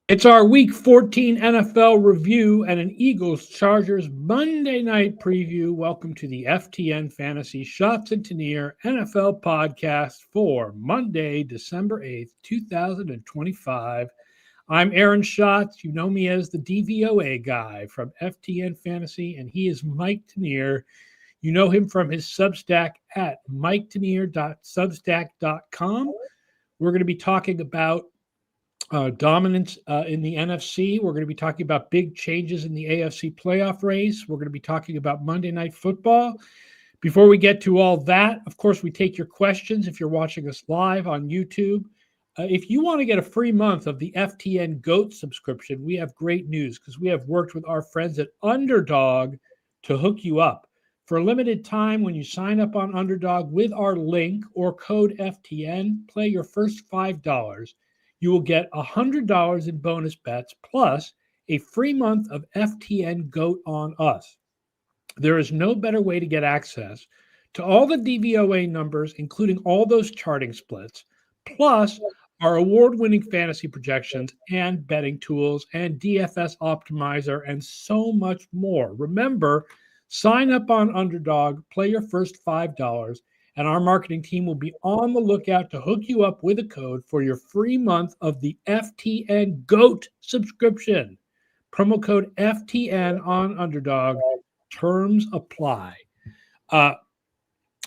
It's our Week 14 NFL review and an Eagles-Chargers Monday night preview. Welcome to the FTN Fantasy Schatz and Tanier NFL podcast for Monday, December 8th, 2025. I'm Aaron Schatz. You know me as the DVOA guy from FTN Fantasy, and he is Mike Tanier. You know him from his Substack at miketanier.substack.com. We're going to be talking about dominance in the NFC. We're going to be talking about big changes in the AFC playoff race. We're going to be talking about Monday Night Football. Before we get to all that, of course, we take your questions if you're watching us live on YouTube. If you want to get a free month of the FTN GOAT subscription, we have great news because we have worked with our friends at Underdog to hook you up. For a limited time, when you sign up on Underdog with our link or code FTN, play your first $5. You will get $100 in bonus bets plus a free month of FTN GOAT on us. There is no better way to get access to all the DVOA numbers, including all those charting splits, plus our award-winning fantasy projections and betting tools and DFS optimizer and so much more. Remember, sign up on Underdog, play your first $5, and our marketing team will be on the lookout to hook you up with a code for your free month of the FTN GOAT subscription. Promo code FTN on Underdog. Terms apply.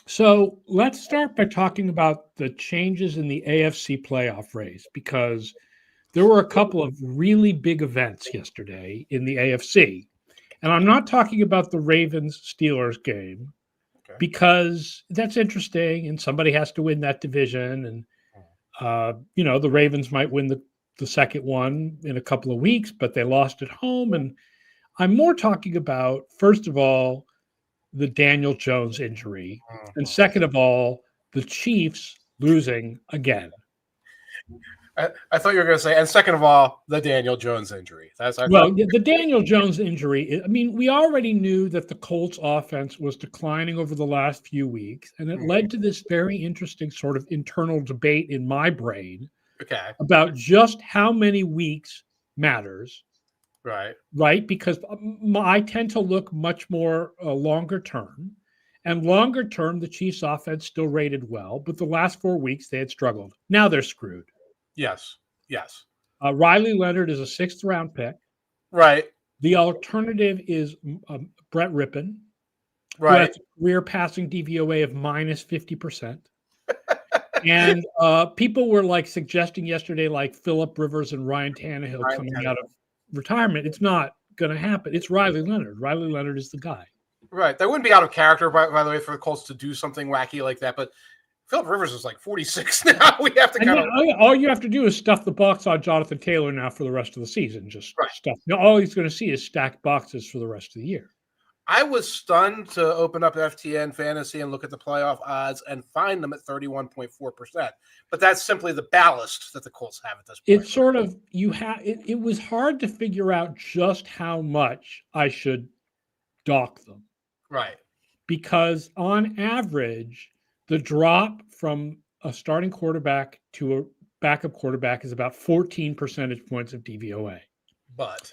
So let's start by talking about the changes in the AFC playoff race, because there were a couple of really big events yesterday in the AFC. And I'm not talking about the Ravens-Steelers game, because that's interesting and somebody has to win that division. And, the Ravens might win the second one in a couple of weeks, but they lost at home. And I'm more talking about, first of all, the Daniel Jones injury. And second of all, the Chiefs losing again. I thought you were going to say, and second of all, the Daniel Jones injury. The Daniel Jones injury, we already knew that the Colts offense was declining over the last few weeks, and it led to this very interesting sort of internal debate in my brain about just how many weeks matters. Right? Because I tend to look much more longer term. And longer term, the Chiefs offense still rated well, but the last 4 weeks they had struggled. Now they're screwed. Yes. Riley Leonard is a 6th-round pick. Right. The alternative is Brett Rippon, right, who has a career passing DVOA of minus 50%. And people were suggesting yesterday, Phillip Rivers and Ryan Tannehill coming out of retirement. It's not going to happen. It's Riley Leonard. Riley Leonard is the guy. Right. That wouldn't be out of character, by the way, for the Colts to do something wacky like that. But Phillip Rivers is 46 now. We have to all you have to do is stuff the box on Jonathan Taylor now for the rest of the season. Just stuff. Now, all he's going to see is stacked boxes for the rest of the year. I was stunned to open up FTN Fantasy and look at the playoff odds and find them at 31.4%. But that's simply the ballast that the Colts have at this point. It's sort of, it was hard to figure out just how much I should dock them. Right. Because on average, the drop from a starting quarterback to a backup quarterback is about 14 percentage points of DVOA. But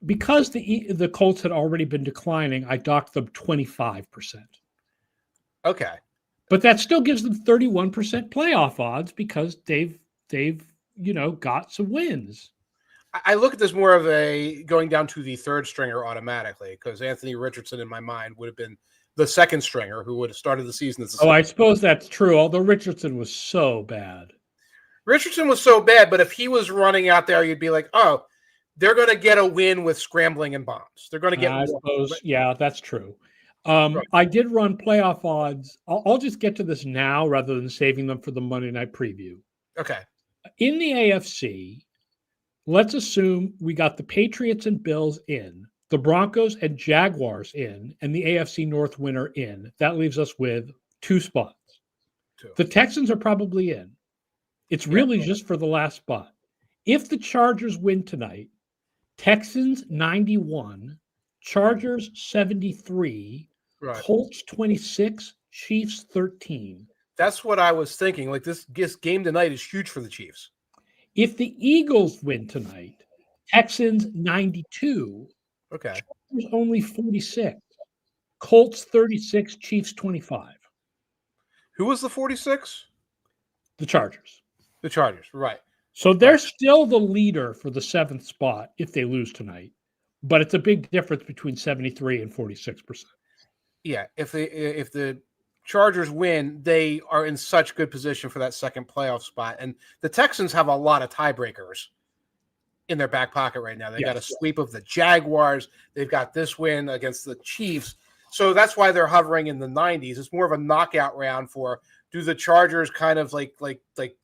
because the Colts had already been declining, I docked them 25%. Okay. But that still gives them 31% playoff odds because they've got some wins. I look at this more of a going down to the third stringer automatically, because Anthony Richardson in my mind would have been the second stringer who would have started the season as I suppose that's true, although Richardson was so bad. Richardson was so bad, but if he was running out there, you'd be like, oh, they're going to get a win with scrambling and bombs. They're going to get I suppose, yeah, that's true. I did run playoff odds. I'll just get to this now rather than saving them for the Monday night preview. Okay. In the AFC, let's assume we got the Patriots and Bills in, the Broncos and Jaguars in, and the AFC North winner in. That leaves us with 2 spots. The Texans are probably in. It's really just for the last spot. If the Chargers win tonight, Texans 91, Chargers 73, Colts 26, Chiefs 13. That's what I was thinking. This game tonight is huge for the Chiefs. If the Eagles win tonight, Texans 92, Okay. Chargers only 46, Colts 36, Chiefs 25. Who was the 46? The Chargers. The Chargers. Right. So they're Right. still the leader for the 7th spot if they lose tonight, but it's a big difference between 73 and 46%. Yeah. If the Chargers win, they are in such good position for that second playoff spot. And the Texans have a lot of tiebreakers in their back pocket right now. They got a sweep of the Jaguars. They've got this win against the Chiefs. So that's why they're hovering in the 90s. It's more of a knockout round for, do the Chargers kind of like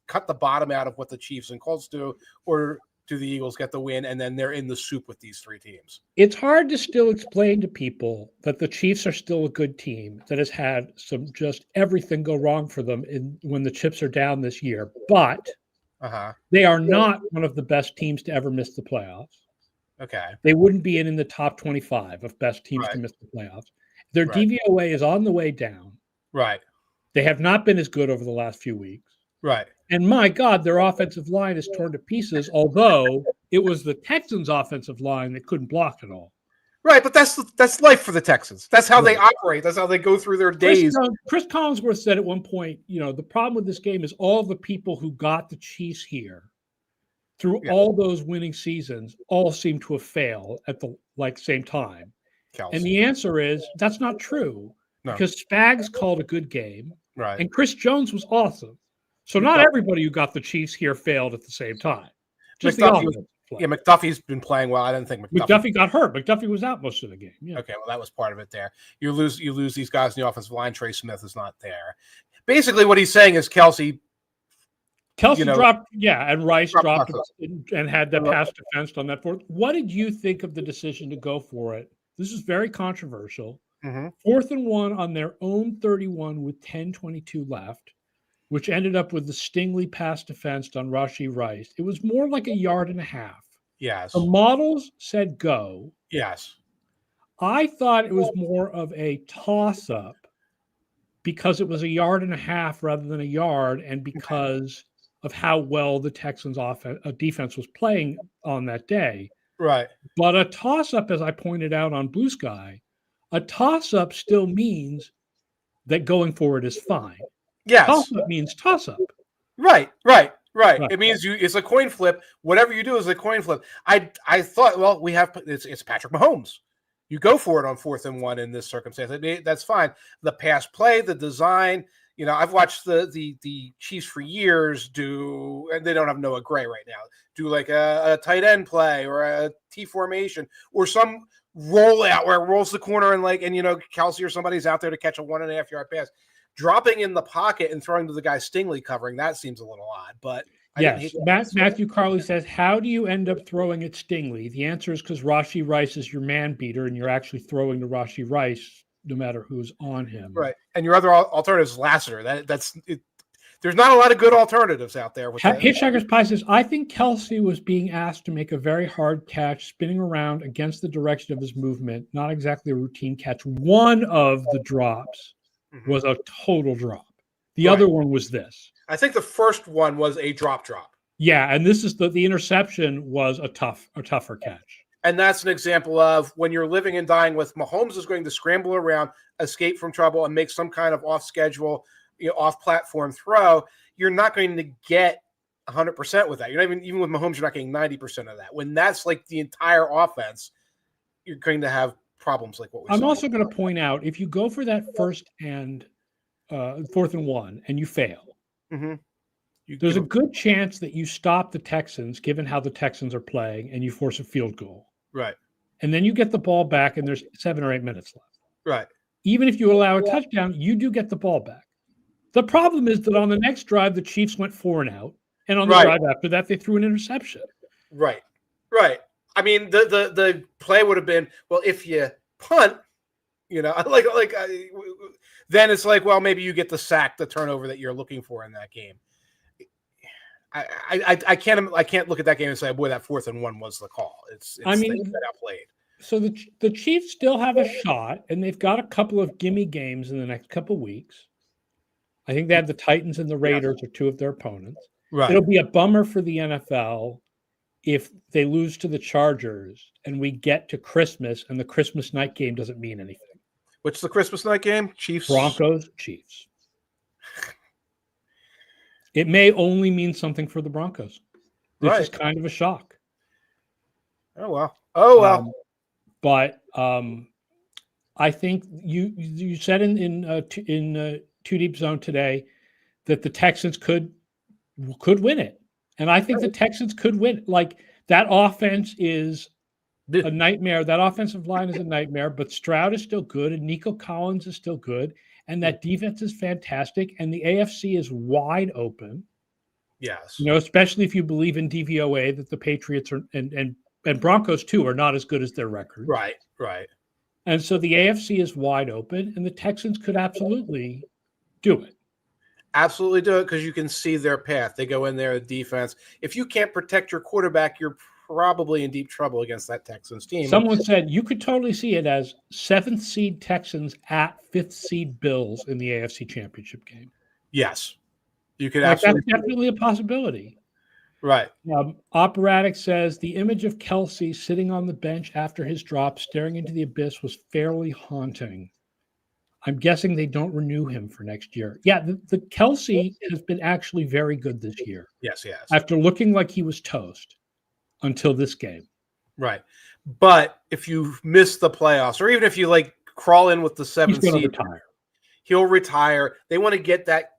cut the bottom out of what the Chiefs and Colts do, or do the Eagles get the win and then they're in the soup with these three teams? It's hard to still explain to people that the Chiefs are still a good team that has had some just everything go wrong for them when the chips are down this year, but they are not one of the best teams to ever miss the playoffs. Okay. They wouldn't be in the top 25 of best teams to miss the playoffs. Their DVOA is on the way down. Right. They have not been as good over the last few weeks. Right. And my God, their offensive line is torn to pieces, although it was the Texans' offensive line that couldn't block at all. Right, but that's life for the Texans. That's how they operate. That's how they go through their days. Chris Collinsworth said at one point, the problem with this game is all the people who got the Chiefs here through all those winning seasons all seem to have failed at the same time. Kelsey. And the answer is that's not true because Spags called a good game, and Chris Jones was awesome. So not everybody who got the Chiefs here failed at the same time. Just McDuffie's been playing well. I didn't think McDuffie got hurt. McDuffie was out most of the game. Yeah. Okay, well, that was part of it there. You lose these guys in the offensive line. Trey Smith is not there. Basically, what he's saying is Kelsey dropped, and Rice dropped and had that pass defense on that fourth. What did you think of the decision to go for it? This is very controversial. 4th and 1 on their own 31 with 10:22 left, which ended up with the Stingley pass defense on Rashee Rice. It was more like 1.5 yards. Yes. The models said go. Yes. I thought it was more of a toss-up because it was 1.5 yards rather than 1 yard, and because of how well the Texans' defense was playing on that day. Right. But a toss-up, as I pointed out on Blue Sky, a toss-up still means that going forward is fine. Yes. Toss-up means toss-up. Right. It means it's a coin flip. Whatever you do is a coin flip. I thought, well, it's Patrick Mahomes. You go for it on 4th and 1 in this circumstance. That's fine. The pass play, the design. I've watched the Chiefs for years do, and they don't have Noah Gray right now, do like a tight end play or a T formation or some rollout where it rolls the corner and Kelsey or somebody's out there to catch a 1.5 yard pass. Dropping in the pocket and throwing to the guy Stingley covering, that seems a little odd. But yes, Matthew Carley says, how do you end up throwing at Stingley? The answer is because Rashee Rice is your man beater, and you're actually throwing to Rashee Rice no matter who's on him. Right, and your other alternative is Lassiter. That's it. There's not a lot of good alternatives out there. Hitchhiker's Pie says, I think Kelsey was being asked to make a very hard catch, spinning around against the direction of his movement. Not exactly a routine catch. One of the drops was a total drop. The other one was this. I think the first one was a drop. Yeah, and this is the interception was a tougher catch. And that's an example of when you're living and dying with Mahomes is going to scramble around, escape from trouble, and make some kind of off-schedule, off-platform throw. You're not going to get 100% with that. You're not even with Mahomes, you're not getting 90% of that. When that's like the entire offense, you're going to have problems like what we saw. I'm also going to point out, if you go for that 4th and 1 and you fail, there's a good chance that you stop the Texans, given how the Texans are playing, and you force a field goal. Right. And then you get the ball back, and there's 7 or 8 minutes left. Right. Even if you allow a touchdown, you do get the ball back. The problem is that on the next drive, the Chiefs went 4 and out, and on the drive after that, they threw an interception. Right. I mean, the play would have been, well, if you punt, then it's like, well, maybe you get the sack, the turnover that you're looking for in that game. I can't look at that game and say, boy, that 4th and 1 was the call. It's outplayed. So the Chiefs still have a shot, and they've got a couple of gimme games in the next couple of weeks. I think they have the Titans and the Raiders are 2 of their opponents. Right. It'll be a bummer for the NFL if they lose to the Chargers and we get to Christmas and the Christmas night game doesn't mean anything. What's the Christmas night game? Chiefs? Broncos, Chiefs. It may only mean something for the Broncos. This is kind of a shock. Oh, well. Oh, well. But I think you said in Two Deep Zone today that the Texans could win it. And I think the Texans could win. Like, that offense is a nightmare. That offensive line is a nightmare, but Stroud is still good and Nico Collins is still good. And that defense is fantastic. And the AFC is wide open. Yes. You know, especially if you believe in DVOA that the Patriots are, and Broncos too are not as good as their record. Right, right. And so the AFC is wide open and the Texans could absolutely do it. Absolutely do it, because you can see their path. They go in there, defense. If you can't protect your quarterback, you're probably in deep trouble against that Texans team. Someone said you could totally see it as 7th seed Texans at 5th seed Bills in the AFC Championship game. Yes. You could That's absolutely. definitely a possibility. Right. Operatic says the image of Kelsey sitting on the bench after his drop, staring into the abyss, was fairly haunting. I'm guessing they don't renew him for next year. Yeah, the Kelsey has been actually very good this year. Yes, yes. After looking like he was toast until this game. Right. But if you miss the playoffs, or even if you crawl in with the 7th seed, retire. He'll retire. They want to get that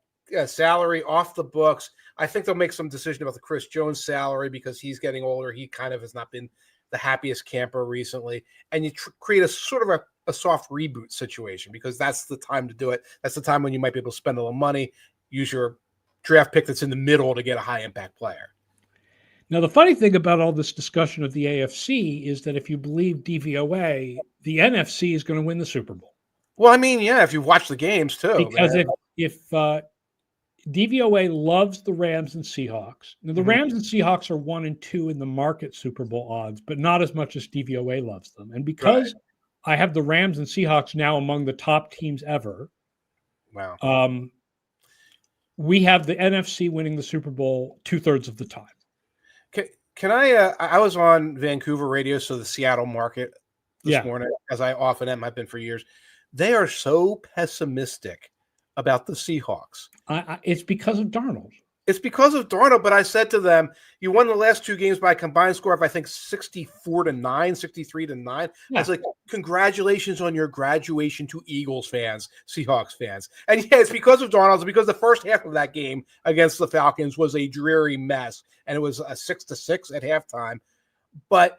salary off the books. I think they'll make some decision about the Chris Jones salary because he's getting older. He kind of has not been the happiest camper recently. And you create a sort of a soft reboot situation, because that's the time to do it. That's the time when you might be able to spend a little money, use your draft pick that's in the middle to get a high impact player. Now, the funny thing about all this discussion of the AFC is that if you believe DVOA, the NFC is going to win the Super Bowl. Well, I mean, yeah, if you watch the games too. Because if DVOA loves the Rams and Seahawks. Now, the Rams and Seahawks are 1 and 2 in the market Super Bowl odds, but not as much as DVOA loves them. And because I have the Rams and Seahawks now among the top teams ever, wow, we have the NFC winning the Super Bowl 2/3 of the time. Can I was on Vancouver radio, so the Seattle market this morning, as I often am, I've been for years. They are so pessimistic about the Seahawks. It's because of Darnold. It's because of Darnold, but I said to them, you won the last 2 games by a combined score of, I think, 64-9, 63-9. Yeah. I was like, congratulations on your graduation to Eagles fans, Seahawks fans. And yeah, it's because of Darnold. It's because the first half of that game against the Falcons was a dreary mess, and it was a 6-6 at halftime. But,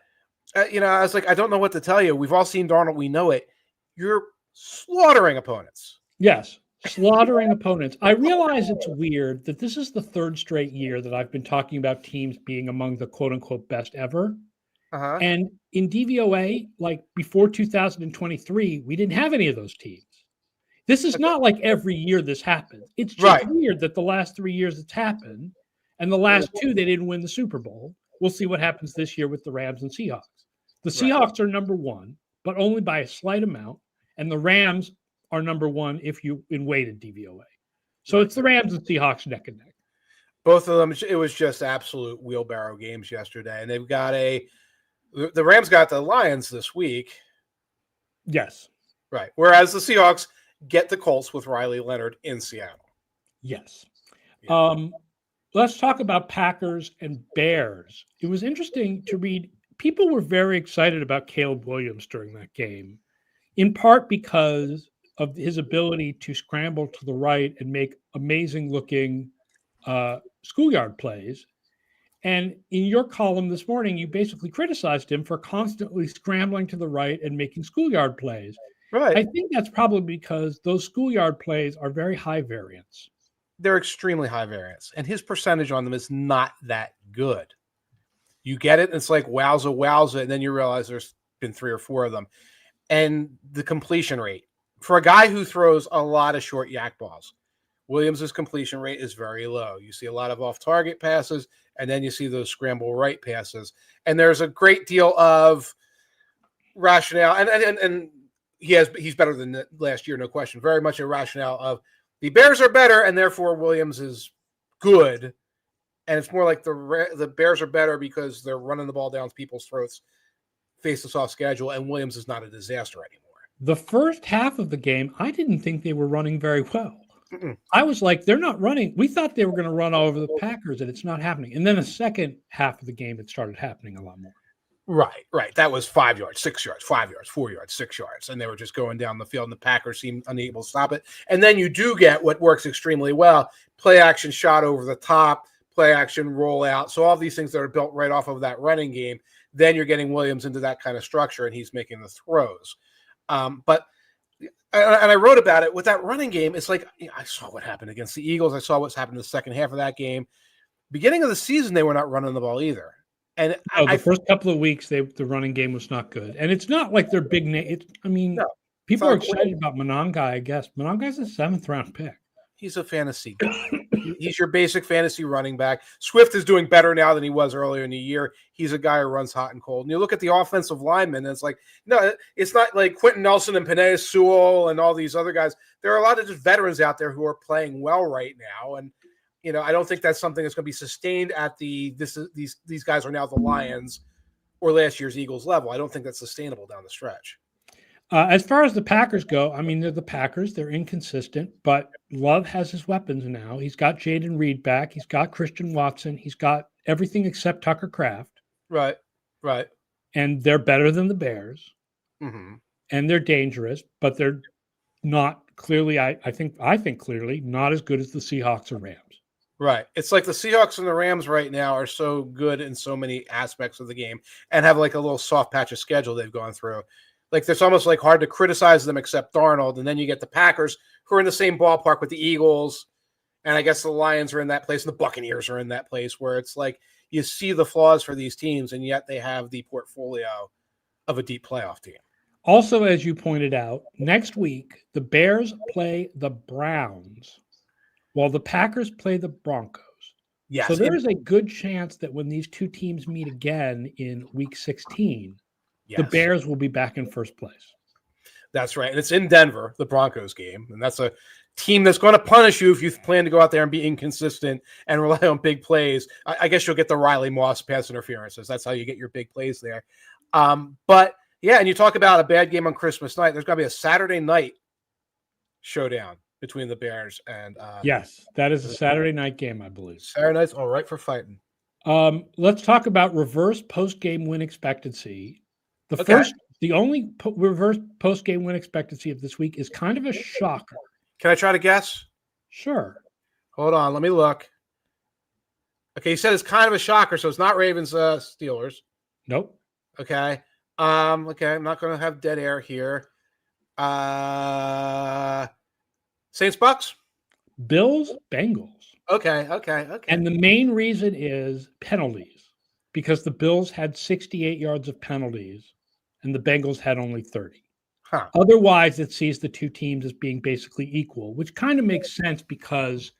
I was like, I don't know what to tell you. We've all seen Darnold. We know it. You're slaughtering opponents. Yes. Slaughtering opponents. I realize it's weird that this is the 3rd straight year that I've been talking about teams being among the quote-unquote best ever. And in DVOA, before 2023, we didn't have any of those teams. This is not like every year this happens. It's just weird that the last 3 years it's happened, and the last 2 they didn't win the Super Bowl. We'll see what happens this year with the Rams and Seahawks. The Seahawks are number 1, but only by a slight amount, and the Rams are number 1 if you in weighted DVOA. So it's the Rams and Seahawks neck and neck. Both of them, it was just absolute wheelbarrow games yesterday. And they've got the Rams got the Lions this week. Yes. Right. Whereas the Seahawks get the Colts with Riley Leonard in Seattle. Yes. Yeah. Let's talk about Packers and Bears. It was interesting to read. People were very excited about Caleb Williams during that game, in part because of his ability to scramble to the right and make amazing-looking schoolyard plays. And in your column this morning, you basically criticized him for constantly scrambling to the right and making schoolyard plays. Right. I think that's probably because those schoolyard plays are very high variance. They're extremely high variance, and his percentage on them is not that good. You get it, and it's like wowza, and then you realize there's been 3 or 4 of them. And the completion rate. For a guy who throws a lot of short yak balls, Williams' completion rate is very low. You see a lot of off-target passes, and then you see those scramble right passes. And there's a great deal of rationale, and he's better than last year, no question. Very much a rationale of the Bears are better, and therefore Williams is good, and it's more like the Bears are better because they're running the ball down people's throats, face a soft schedule, and Williams is not a disaster anymore. The first half of the game, I didn't think they were running very well. Mm-mm. I was like, they're not running. We thought they were going to run all over the Packers, and it's not happening. And then the second half of the game, it started happening a lot more. Right. That was 5 yards, 6 yards, 5 yards, 4 yards, 6 yards. And they were just going down the field, and the Packers seemed unable to stop it. And then you do get what works extremely well, play action shot over the top, play action roll out. So all these things that are built right off of that running game, then you're getting Williams into that kind of structure, and he's making the throws. But I wrote about it with that running game. It's like, I saw what happened against the Eagles. I saw what's happened in the second half of that game. Beginning of the season, they were not running the ball either. And the first couple of weeks, the running game was not good. And it's not like they're big names. People are excited about Monangai, I guess. Monangai's a 7th-round pick. He's a fantasy guy. He's your basic fantasy running back. Swift is doing better now than he was earlier in the year. He's a guy who runs hot and cold. And you look at the offensive linemen, and it's like, no, it's not like Quentin Nelson and Penei Sewell and all these other guys. There are a lot of just veterans out there who are playing well right now. And, I don't think that's something that's going to be sustained at these guys are now the Lions or last year's Eagles level. I don't think that's sustainable down the stretch. As far as the Packers go, they're the Packers. They're inconsistent, but Love has his weapons now. He's got Jaden Reed back. He's got Christian Watson. He's got everything except Tucker Kraft. Right. And they're better than the Bears. Mm-hmm. And they're dangerous, but they're not clearly, I think clearly, not as good as the Seahawks or Rams. Right. It's like the Seahawks and the Rams right now are so good in so many aspects of the game and have like a little soft patch of schedule they've gone through. Like, it's almost like hard to criticize them except Darnold. And then you get the Packers, who are in the same ballpark with the Eagles. And I guess the Lions are in that place, and the Buccaneers are in that place where it's like you see the flaws for these teams, and yet they have the portfolio of a deep playoff team. Also, as you pointed out, next week, the Bears play the Browns while the Packers play the Broncos. Yes. So there is a good chance that when these two teams meet again in Week 16, the Bears will be back in first place. That's right. And it's in Denver, the Broncos game. And that's a team that's going to punish you if you plan to go out there and be inconsistent and rely on big plays. I guess you'll get the Riley Moss pass interferences. That's how you get your big plays there. But, yeah, and you talk about a bad game on Christmas night. There's going to be a Saturday night showdown between the Bears and yes, that is a Saturday night game, I believe. Saturday night's all right for fighting. Let's talk about reverse post-game win expectancy. The only reverse post-game win expectancy of this week is kind of a shocker. Can I try to guess? Sure. Hold on, let me look. Okay, you said it's kind of a shocker, so it's not Ravens Steelers. Nope. Okay. Okay, I'm not going to have dead air here. Saints Bucks? Bills Bengals. Okay. And the main reason is penalties, because the Bills had 68 yards of penalties and the Bengals had only 30. Huh. Otherwise, it sees the two teams as being basically equal, which kind of makes sense because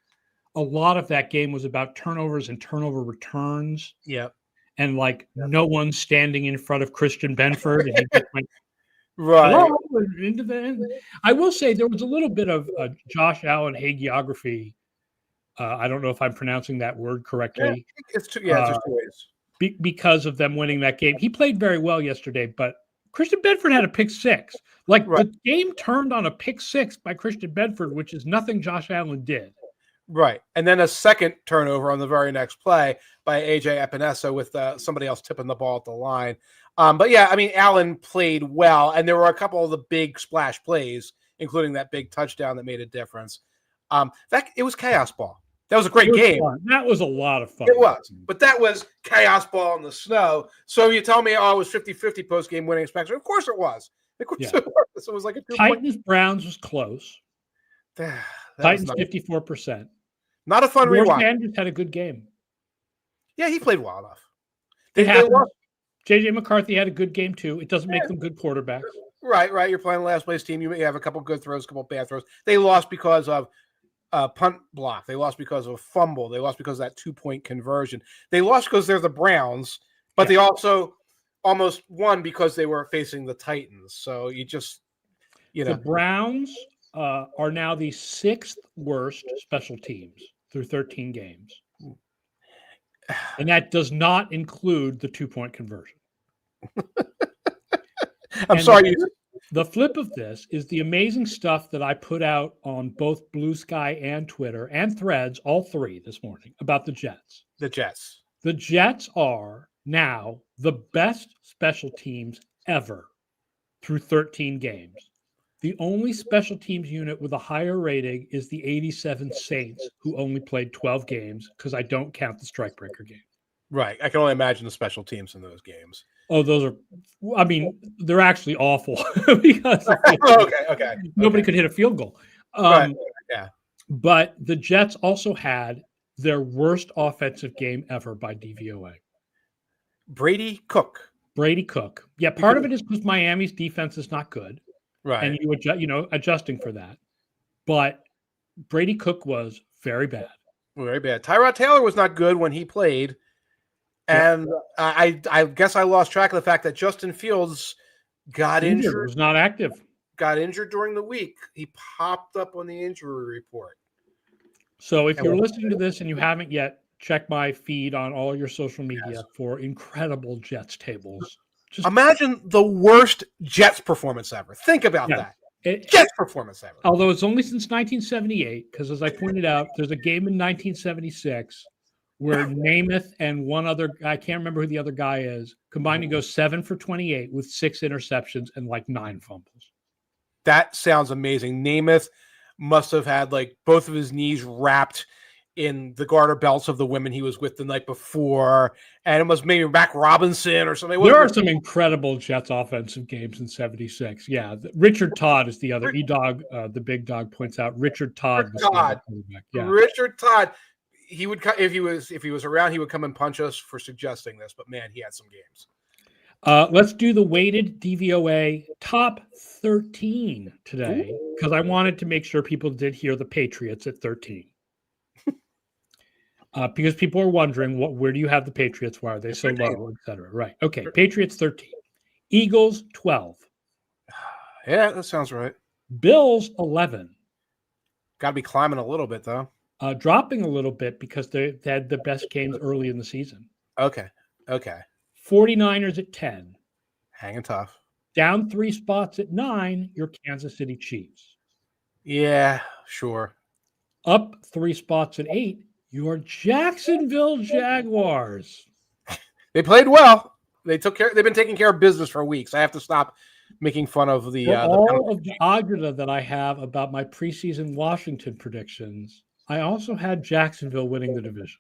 a lot of that game was about turnovers and turnover returns. Yep. And no one standing in front of Christian Benford. And he just went, right. Into the end. I will say there was a little bit of Josh Allen hagiography. I don't know if I'm pronouncing that word correctly. Yeah, it's two ways. Because of them winning that game. He played very well yesterday, but Christian Benford had a pick six. The game turned on a pick six by Christian Benford, which is nothing Josh Allen did. Right. And then a second turnover on the very next play by A.J. Epinesa with somebody else tipping the ball at the line. But, yeah, Allen played well, and there were a couple of the big splash plays, including that big touchdown that made a difference. It was chaos ball. That was a great game. Fun. That was a lot of fun. It was. But that was chaos ball in the snow. So you tell me, it was 50-50 post-game winning expectancy. Of course it was. It was like a Titans-Browns was close. Titans 54%. Not a fun rewatch. Andrews had a good game. Yeah, he played well enough. They lost. J.J. McCarthy had a good game, too. It doesn't make them good quarterbacks. Right. You're playing a last-place team. You may have a couple good throws, a couple bad throws. They lost because of punt block. They lost because of a fumble. They lost because of that 2-point conversion. They lost because they're the Browns, but they also almost won because they were facing the Titans. So you just, The Browns are now the 6th worst special teams through 13 games. And that does not include the 2-point conversion. I'm sorry. The flip of this is the amazing stuff that I put out on both Blue Sky and Twitter and Threads, all three this morning, about the Jets. The Jets. The Jets are now the best special teams ever through 13 games. The only special teams unit with a higher rating is the 87 Saints, who only played 12 games because I don't count the strikebreaker game. Right. I can only imagine the special teams in those games. Oh, those are, I mean, they're actually awful because okay. Nobody could hit a field goal. Right. Yeah. But the Jets also had their worst offensive game ever by DVOA. Brady Cook. Yeah, part of it is because Miami's defense is not good. Right. And you adjust, adjusting for that. But Brady Cook was very bad. Very bad. Tyrod Taylor was not good when he played. And I guess I lost track of the fact that Justin Fields got injured. Was not active. Got injured during the week. He popped up on the injury report. So if you're listening to this and you haven't yet, check my feed on all your social media for incredible Jets tables. Just imagine the worst Jets performance ever. Think about that. Jets performance ever. Although it's only since 1978, because as I pointed out, there's a game in 1976 where Namath and one other, I can't remember who the other guy is, combined to go 7 for 28 with 6 interceptions and like 9 fumbles. That sounds amazing. Namath must have had like both of his knees wrapped in the garter belts of the women he was with the night before, and it was maybe Mac Robinson or something. There are some incredible Jets offensive games in 76. Yeah, Richard Todd is the other. E-Dog, the big dog, points out Richard Todd. Richard Todd. He would, if he was around, he would come and punch us for suggesting this. But man, he had some games. Let's do the weighted DVOA top 13 today, because I wanted to make sure people did hear the Patriots at 13. Because people are wondering, where do you have the Patriots? Why are they so low, et cetera? Right. Okay. Patriots 13. Eagles 12. Yeah, that sounds right. Bills 11. Got to be climbing a little bit, though. Dropping a little bit because they had the best games early in the season. Okay. 49ers at 10. Hanging tough. Down 3 spots at 9, your Kansas City Chiefs. Yeah, sure. Up 3 spots at 8, your Jacksonville Jaguars. They played well. They've been taking care of business for weeks. I have to stop making fun of the all of the agita that I have about my preseason Washington predictions. I also had Jacksonville winning the division.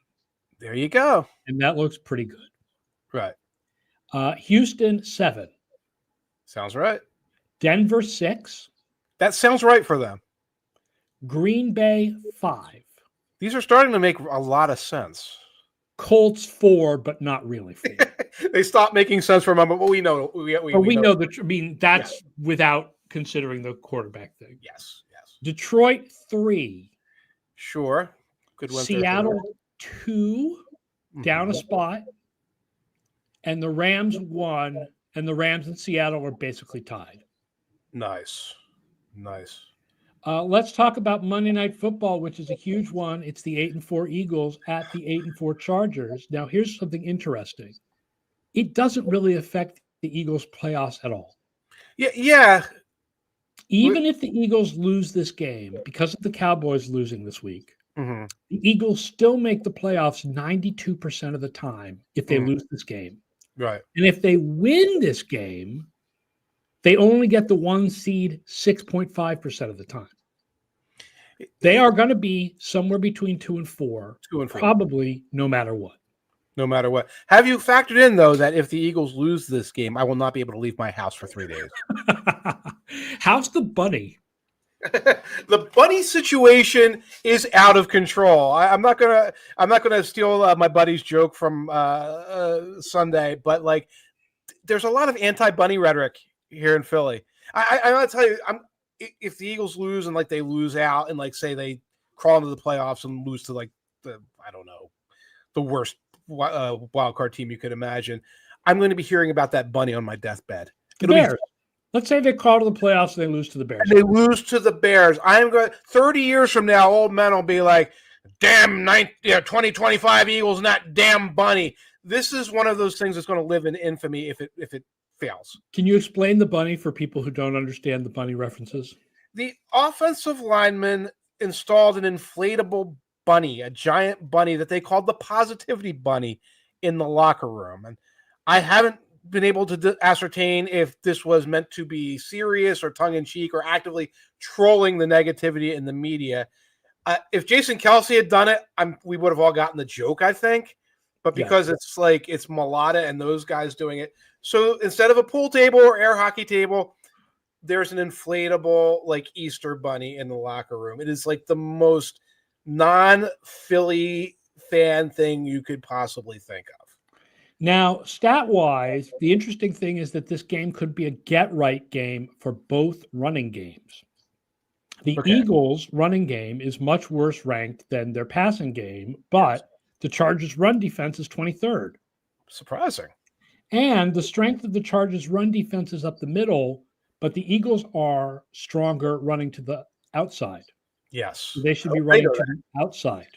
There you go. And that looks pretty good. Right. Houston 7. Sounds right. Denver 6. That sounds right for them. Green Bay 5. These are starting to make a lot of sense. Colts 4, but not really 4. They stopped making sense for a moment, but we know. We know that. I mean, that's without considering the quarterback thing. Yes. Detroit 3. Sure. Good one. Seattle 2, down a spot. And the Rams 1, and the Rams and Seattle are basically tied. Nice. Let's talk about Monday Night Football, which is a huge one. It's the 8-4 Eagles at the 8-4 Chargers. Now, here's something interesting. It doesn't really affect the Eagles' playoffs at all. Yeah. Even if the Eagles lose this game, because of the Cowboys losing this week, the Eagles still make the playoffs 92% of the time if they lose this game. Right. And if they win this game, they only get the 1 seed 6.5% of the time. They are going to be somewhere between 2 and 4, probably no matter what. Have you factored in, though, that if the Eagles lose this game, I will not be able to leave my house for 3 days? How's the bunny? The bunny situation is out of control. I'm not gonna steal my buddy's joke from Sunday, but like, there's a lot of anti-bunny rhetoric here in Philly. I want to tell you, if the Eagles lose and like they lose out and like say they crawl into the playoffs and lose to like the worst wild card team you could imagine, I'm going to be hearing about that bunny on my deathbed. Let's say they crawl to the playoffs and they lose to the Bears. I'm going 30 years from now, old men will be like, damn 2025 Eagles and that damn bunny. This is one of those things that's going to live in infamy if it fails. Can you explain the bunny for people who don't understand the bunny references? The offensive lineman installed an inflatable bunny, a giant bunny that they called the positivity bunny in the locker room. And I haven't been able to ascertain if this was meant to be serious or tongue-in-cheek or actively trolling the negativity in the media. If Jason Kelsey had done it, we would have all gotten the joke, I think. But because it's Mulata and those guys doing it. So instead of a pool table or air hockey table, there's an inflatable Easter bunny in the locker room. It is the most non-Philly fan thing you could possibly think of. Now, stat-wise, the interesting thing is that this game could be a get-right game for both running games. The Eagles' running game is much worse ranked than their passing game, but the Chargers' run defense is 23rd. Surprising. And the strength of the Chargers' run defense is up the middle, but the Eagles are stronger running to the outside. Yes. So they should be running to the outside.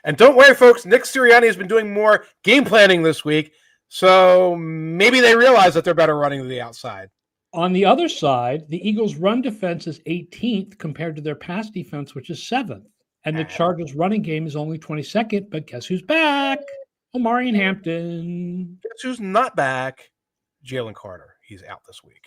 And don't worry, folks. Nick Sirianni has been doing more game planning this week, so maybe they realize that they're better running to the outside. On the other side, the Eagles' run defense is 18th compared to their pass defense, which is 7th. And the Chargers' running game is only 22nd, but guess who's back? Omarion Hampton. Guess who's not back? Jalen Carter. He's out this week.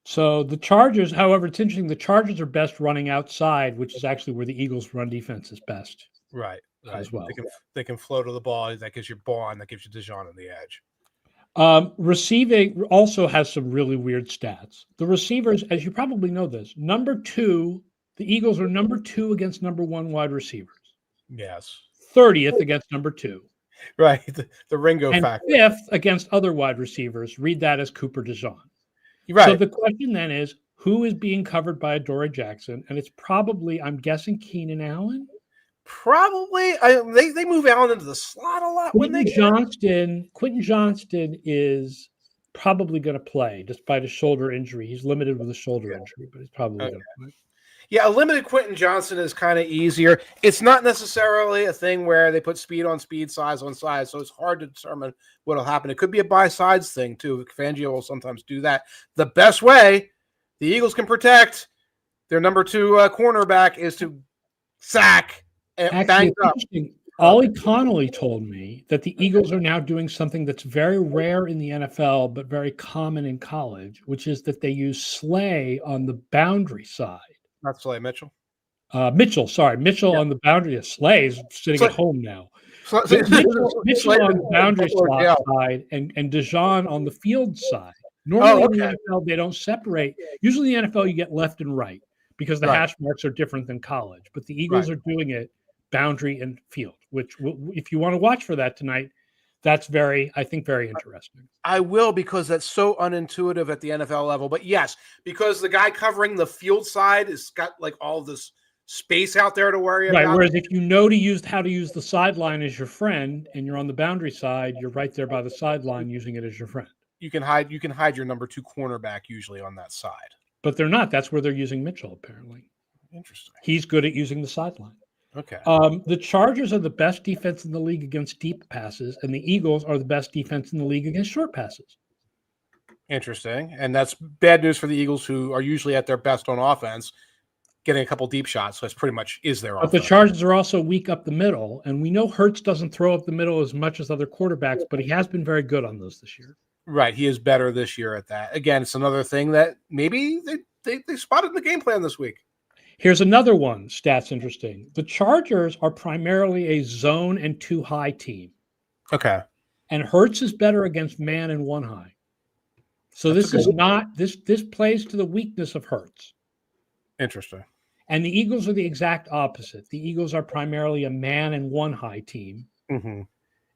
So the Chargers, however, it's interesting. The Chargers are best running outside, which is actually where the Eagles' run defense is best. Right. As well. They can flow to the ball. That gives you Bond. That gives you Dijon on the edge. Receiving also has some really weird stats. The receivers, as you probably know this, number 2, the Eagles are number 2 against number 1 wide receivers. Yes. 30th against number 2. Right. The Ringo and factor. 5th against other wide receivers. Read that as Cooper DeJean. Right. So the question then is, who is being covered by Adoree Jackson? And it's probably, I'm guessing, Keenan Allen. Probably. They move Allen into the slot a lot. Quentin Johnston is probably going to play despite a shoulder injury. He's limited with a shoulder injury, but he's probably going to play. Yeah, a limited Quentin Johnston is kind of easier. It's not necessarily a thing where they put speed on speed, size on size, so it's hard to determine what will happen. It could be a by-sides thing, too. Fangio will sometimes do that. The best way the Eagles can protect their number 2 cornerback is to sack and bang up. Ollie Connolly told me that the Eagles are now doing something that's very rare in the NFL, but very common in college, which is that they use Slay on the boundary side. Not Slay, Mitchell. Mitchell on the boundary. Slay is sitting at home now. Mitchell on the boundary side and DeJean on the field side. Normally in the NFL, they don't separate. Usually in the NFL, you get left and right because the hash marks are different than college. But the Eagles are doing it boundary and field, which if you want to watch for that tonight, that's very interesting. I will, because that's so unintuitive at the NFL level. But yes, because the guy covering the field side has got all this space out there to worry about. Right. Whereas if you know how to use the sideline as your friend and you're on the boundary side, you're right there by the sideline using it as your friend. You can hide your number 2 cornerback usually on that side. But they're not. That's where they're using Mitchell, apparently. Interesting. He's good at using the sideline. Okay. The Chargers are the best defense in the league against deep passes, and the Eagles are the best defense in the league against short passes. Interesting. And that's bad news for the Eagles, who are usually at their best on offense, getting a couple deep shots. So that's pretty much is their offense. But the Chargers are also weak up the middle, and we know Hurts doesn't throw up the middle as much as other quarterbacks, but he has been very good on those this year. Right. He is better this year at that. Again, it's another thing that maybe they spotted in the game plan this week. Here's another one. Stats interesting. The Chargers are primarily a zone and 2 high team. Okay. And Hurts is better against man and 1 high. So this plays to the weakness of Hurts. Interesting. And the Eagles are the exact opposite. The Eagles are primarily a man and 1 high team. Mm-hmm.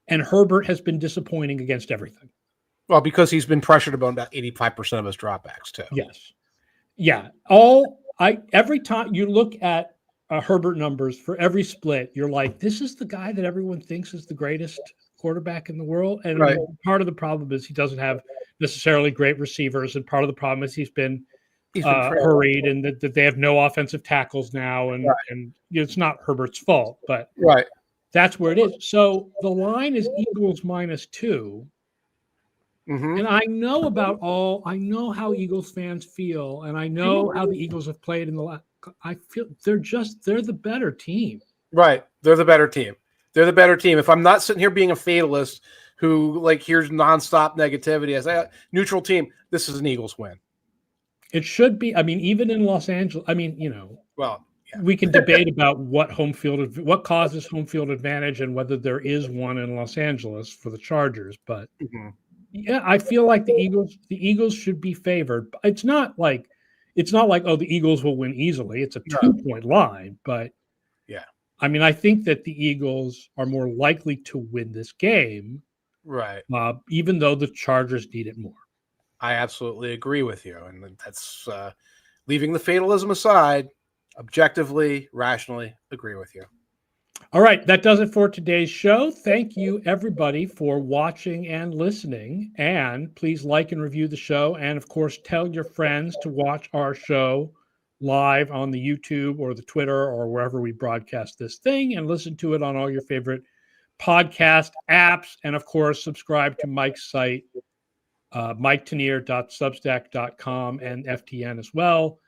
And Herbert has been disappointing against everything. Well, because he's been pressured about 85% of his dropbacks too. Yes. Yeah. Every time you look at Herbert numbers for every split, you're like, this is the guy that everyone thinks is the greatest quarterback in the world. And part of the problem is he doesn't have necessarily great receivers. And part of the problem is he's been hurried, and that they have no offensive tackles now, and Right. and it's not Herbert's fault, but Right. that's where it is. So the line is Eagles -2. Mm-hmm. And I know how Eagles fans feel, and I know how the Eagles have played in the last. I feel they're the better team. Right. They're the better team. They're the better team. If I'm not sitting here being a fatalist who here's nonstop negativity, I say neutral team, this is an Eagles win. It should be. I mean, even in Los Angeles, well, yeah. We can debate about what causes home field advantage and whether there is one in Los Angeles for the Chargers, but yeah, I feel like the Eagles should be favored. It's not like the Eagles will win easily. It's a 2-point line, but yeah. I mean, I think that the Eagles are more likely to win this game, right? Even though the Chargers need it more. I absolutely agree with you, and that's leaving the fatalism aside. Objectively, rationally, agree with you. All right, that does it for today's show. Thank you, everybody, for watching and listening. And please like and review the show. And, of course, tell your friends to watch our show live on the YouTube or the Twitter or wherever we broadcast this thing, and listen to it on all your favorite podcast apps. And, of course, subscribe to Mike's site, miketanier.substack.com, and FTN as well.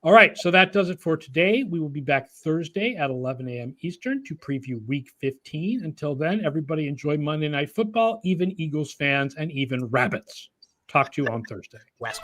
All right, so that does it for today. We will be back Thursday at 11 a.m. Eastern to preview Week 15. Until then, everybody enjoy Monday Night Football, even Eagles fans and even Rabbits. Talk to you on Thursday. West.